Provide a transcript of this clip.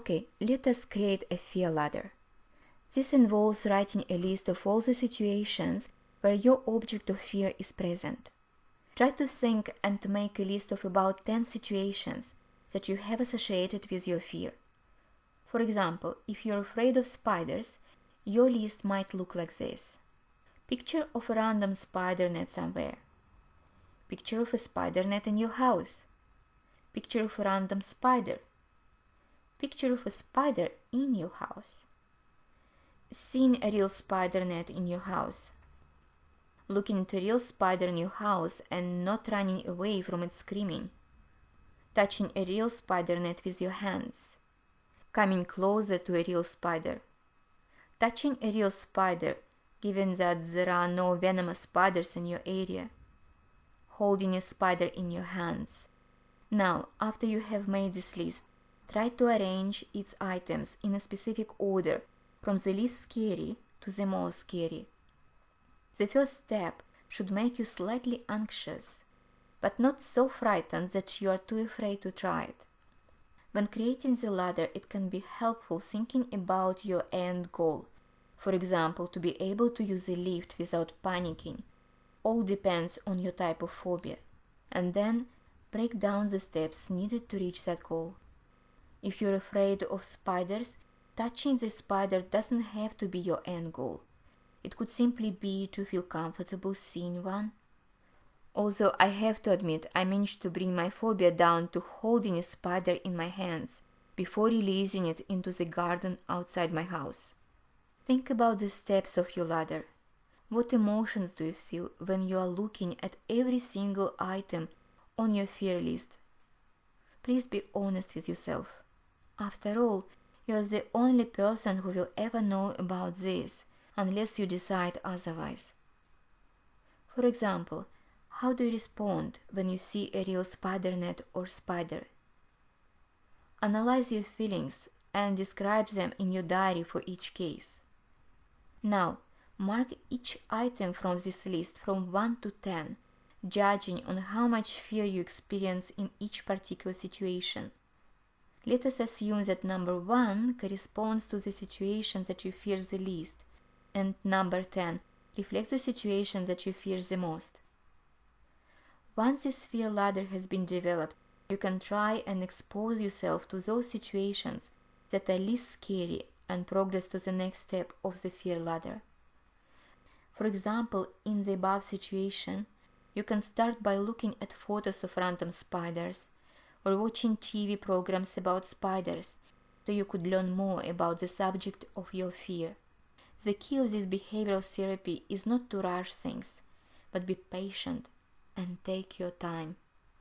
Okay, let us create a fear ladder. This involves writing a list of all the situations where your object of fear is present. Try to think and to make a list of about 10 situations that you have associated with your fear. For example, if you're afraid of spiders, your list might look like this. Picture of a random spider net somewhere. Picture of a spider net in your house. Picture of a random spider. Picture of a spider in your house. Seeing a real spider net in your house. Looking at a real spider in your house and not running away from it screaming. Touching a real spider net with your hands. Coming closer to a real spider. Touching a real spider, given that there are no venomous spiders in your area. Holding a spider in your hands. Now, after you have made this list, try to arrange its items in a specific order from the least scary to the most scary. The first step should make you slightly anxious, but not so frightened that you are too afraid to try it. When creating the ladder, it can be helpful thinking about your end goal. For example, to be able to use a lift without panicking. All depends on your type of phobia. And then break down the steps needed to reach that goal. If you're afraid of spiders, touching the spider doesn't have to be your end goal. It could simply be to feel comfortable seeing one. Also, I have to admit, I managed to bring my phobia down to holding a spider in my hands before releasing it into the garden outside my house. Think about the steps of your ladder. What emotions do you feel when you are looking at every single item on your fear list? Please be honest with yourself. After all, you are the only person who will ever know about this, unless you decide otherwise. For example, how do you respond when you see a real spider net or spider? Analyze your feelings and describe them in your diary for each case. Now, mark each item from this list from 1 to 10, judging on how much fear you experience in each particular situation. Let us assume that number 1 corresponds to the situation that you fear the least, and number 10 reflects the situation that you fear the most. Once this fear ladder has been developed, you can try and expose yourself to those situations that are least scary and progress to the next step of the fear ladder. For example, in the above situation, you can start by looking at photos of random spiders or watching TV programs about spiders so you could learn more about the subject of your fear. The key of this behavioral therapy is not to rush things, but be patient and take your time.